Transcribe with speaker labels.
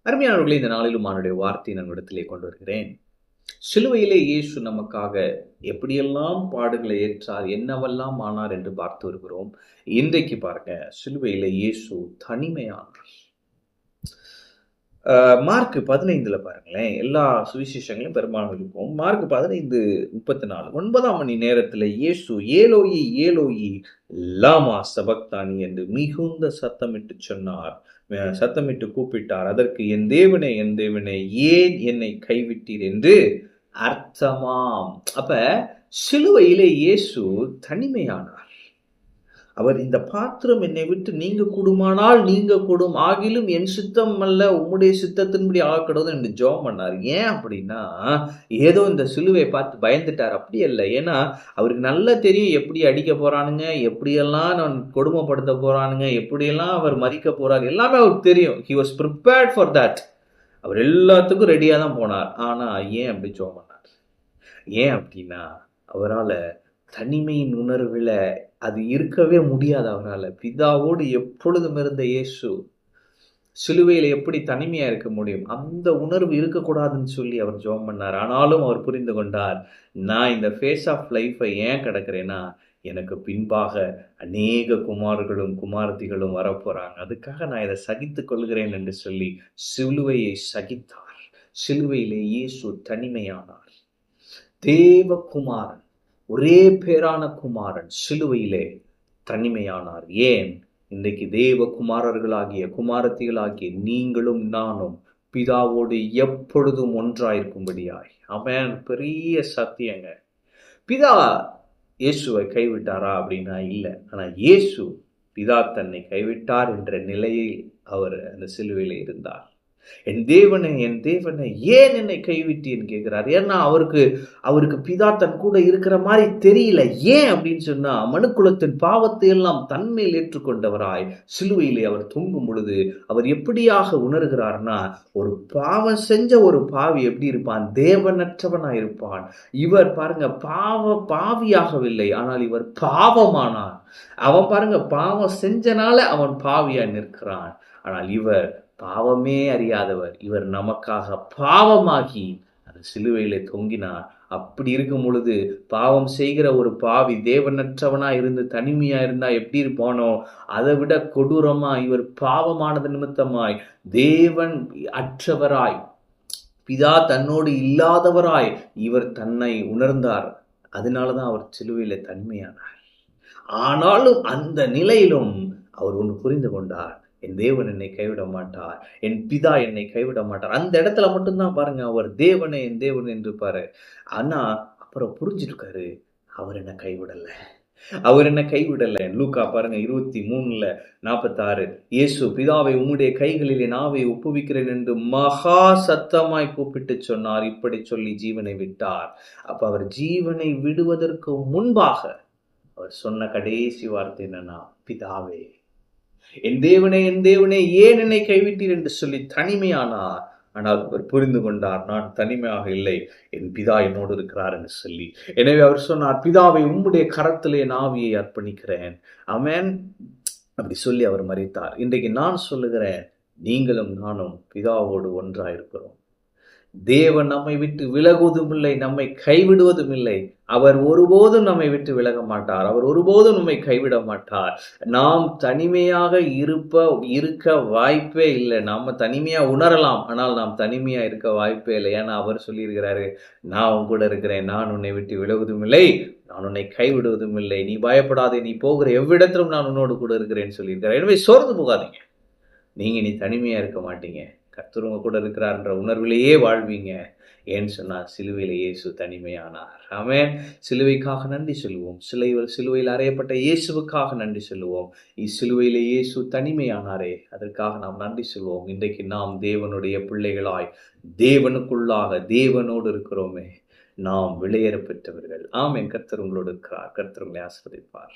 Speaker 1: அருமையானவர்களே, இந்த நாளிலும் அவனுடைய வார்த்தையை நான் இடத்திலே கொண்டு வருகிறேன். சிலுவையிலே இயேசு நமக்காக எப்படியெல்லாம் பாடுகளை ஏற்றார், என்னவெல்லாம் ஆனார் என்று பார்த்து வருகிறோம். இன்றைக்கு பாருங்க, சிலுவையிலே இயேசு தனிமையானார். மார்க் 15 பாருங்களேன், எல்லா சுவிசேஷங்களும் பெரும்பாலும் இருக்கும். மார்க் 15:34 9ஆம் மணி நேரத்தில் இயேசு ஏலோயி ஏலோயி லாமா சபக்தானி என்று மிகுந்த சத்தமிட்டு சொன்னார். சத்தமிட்டு கூப்பிட்டார். அதற்கு என் தேவனே என் தேவனே ஏன் என்னை கைவிட்டீர் என்று அர்த்தமாம். அப்ப சிலுவையிலே இயேசு தனிமையானார். அவர் இந்த பாத்திரம் என்னை விட்டு நீங்க கூடுமானால் நீங்க கூடும், ஆகிலும் என் சித்தம் அல்ல உம்முடைய சித்தத்தின்படி ஆகக்கூடாது என்று ஜெபம் பண்ணார். ஏன் அப்படின்னா, ஏதோ இந்த சிலுவையை பார்த்து பயந்துட்டார், அப்படி அல்ல. ஏன்னா அவருக்கு நல்லா தெரியும் எப்படி அடிக்க போறானுங்க, எப்படியெல்லாம் நான் கொடுமைப்படுத்த போறானுங்க, எப்படியெல்லாம் அவர் மறிக்க போறார், எல்லாமே அவருக்கு தெரியும். He was prepared for that. அவர் எல்லாத்துக்கும் ரெடியா தான் போனார். ஆனா ஏன் அப்படி ஜெபம் பண்ணார்? ஏன் அப்படின்னா, அவரால் தனிமையின் உணர்வுல அது இருக்கவே முடியாது. அவரால் பிதாவோடு எப்பொழுதும் இருந்த இயேசு சிலுவையில் எப்படி தனிமையா இருக்க முடியும்? அந்த உணர்வு இருக்கக்கூடாதுன்னு சொல்லி அவர் ஜெபம் பண்ணார். ஆனாலும் அவர் புரிந்து கொண்டார், நான் இந்த ஃபேஸ் ஆஃப் லைஃபை ஏன் கிடக்கிறேன்னா, எனக்கு பின்பாக அநேக குமார்களும் குமாரத்திகளும் வரப்போறாங்க, அதுக்காக நான் இதை சகித்துக் கொள்கிறேன் என்று சொல்லி சிலுவையை சகித்தார். சிலுவையிலே இயேசு தனிமையானார். தேவகுமாரன், ஒரே பேரான குமாரன் சிலுவையிலே தனிமையானார். ஏன்? இன்றைக்கு தேவகுமாரர்களாகிய குமாரத்திகளாகிய நீங்களும் நானும் பிதாவோடு எப்பொழுதும் ஒன்றாயிருக்கும்படியாய். அவன் பெரிய சத்தியங்க. பிதா இயேசுவை கைவிட்டாரா அப்படின்னா இல்லை. ஆனால் இயேசு பிதா தன்னை கைவிட்டார் என்ற நிலையில் அவர் அந்த சிலுவையில் இருந்தார். என் தேவனை ஏன் என்னை கைவிட்டீன்னு கேட்கிறார். ஏன்னா அவருக்கு பிதா தன் கூட இருக்கிற மாதிரி தெரியல. ஏன் அப்படின்னு சொன்னா, மனுக்குலத்தின் பாவத்தை எல்லாம் தன்மையில் ஏற்றுக்கொண்டவராய் சிலுவையிலே அவர் தூங்கும் பொழுது அவர் எப்படியாக உணர்கிறார்னா, ஒரு பாவம் செஞ்ச ஒரு பாவி எப்படி இருப்பான்? தேவனற்றவனாய் இருப்பான். இவர் பாருங்க, பாவியாகவில்லை, ஆனால் இவர் பாவமானான். அவன் பாருங்க, பாவம் செஞ்சனால அவன் பாவியா நிற்கிறான். ஆனால் இவர் பாவமே அறியாதவர். இவர் நமக்காக பாவமாகி அந்த சிலுவையிலே தொங்கினார். அப்படி இருக்கும் பொழுது பாவம் செய்கிற ஒரு பாவி தேவனற்றவனா இருந்து தனிமையா இருந்தா எப்படி இருப்பானோ, அதை விட கொடூரமா இவர் பாவமானது நிமித்தமாய் தேவன் அற்றவராய், பிதா தன்னோடு இல்லாதவராய் இவர் தன்னை உணர்ந்தார். அதனாலதான் அவர் சிலுவையில தனிமையானார். ஆனாலும் அந்த நிலையிலும் அவர் ஒன்று புரிந்து கொண்டார், என் தேவன் என்னை கைவிட மாட்டார், என் பிதா என்னை கைவிட மாட்டார். அந்த இடத்துல மட்டும்தான் பாருங்க அவர் தேவனே என் தேவன் என்று பாரு. ஆனா அப்புறம் புரிஞ்சிருக்காரு, அவர் என்ன கைவிடல. லூக்கா பாருங்க 23:46, இயேசு பிதாவை உம்முடைய கைகளிலே நாவை ஒப்புவிக்கிறேன் என்று மகா சத்தமாய் கூப்பிட்டு சொன்னார். இப்படி சொல்லி ஜீவனை விட்டார். அப்ப அவர் ஜீவனை விடுவதற்கு முன்பாக அவர் சொன்ன கடைசி வார்த்தை என்னன்னா, பிதாவே என் தேவனே ஏன் என்னை கைவிட்டீர் என்று சொல்லி தனிமையானார். ஆனால் அவர் புரிந்து கொண்டார், நான் தனிமையாக இல்லை, என் பிதா என்னோடு இருக்கிறார் என்று சொல்லி. எனவே அவர் சொன்னார், பிதாவை உம்முடைய கரத்திலே என் ஆவியை அர்ப்பணிக்கிறேன். ஆமென். அப்படி சொல்லி அவர் மரித்தார். இன்றைக்கு நான் சொல்லுகிறேன், நீங்களும் நானும் பிதாவோடு ஒன்றாயிருக்கிறோம். தேவன் நம்மை விட்டு விலகுவதும் இல்லை, நம்மை கைவிடுவதும் இல்லை. அவர் ஒருபோதும் நம்மை விட்டு விலக மாட்டார். அவர் ஒருபோதும் நம்மை கைவிட மாட்டார். நாம் தனிமையாக இருக்க வாய்ப்பே இல்லை. நாம தனிமையா உணரலாம், ஆனால் நாம் தனிமையா இருக்க வாய்ப்பே இல்லை. ஏன்னா அவர் சொல்லியிருக்கிறாரு, நான் உன் கூட இருக்கிறேன், நான் உன்னை விட்டு விலகுவதும் இல்லை, நான் உன்னை கைவிடுவதும் இல்லை, நீ பயப்படாதே, நீ போகிற எவ்விடத்திலும் நான் உன்னோடு கூட இருக்கிறேன்னு சொல்லியிருக்கிறார். எனவே சோர்ந்து போகாதீங்க, நீங்க நீ தனிமையா இருக்க மாட்டீங்க, கர்த்தர் உங்க கூட இருக்கிறார்ன்ற உணர்விலேயே வாழ்வீங்க. ஏன்னு சொன்னா, சிலுவையில இயேசு தனிமையானார். ஆமென். சிலுவைக்காக நன்றி சொல்லுவோம். சிலுவையில் அறையப்பட்ட இயேசுவுக்காக நன்றி சொல்லுவோம். சிலுவையில இயேசு தனிமையானாரே, அதற்காக நாம் நன்றி சொல்வோம். இன்றைக்கு நாம் தேவனுடைய பிள்ளைகளாய் தேவனுக்குள்ளாக தேவனோடு இருக்கிறோமே, நாம் விளையேற பெற்றவர்கள். ஆமென். கர்த்தர் உங்களோடு இருக்கிறார். கர்த்தர் உங்களை ஆசீர்வதிப்பார்.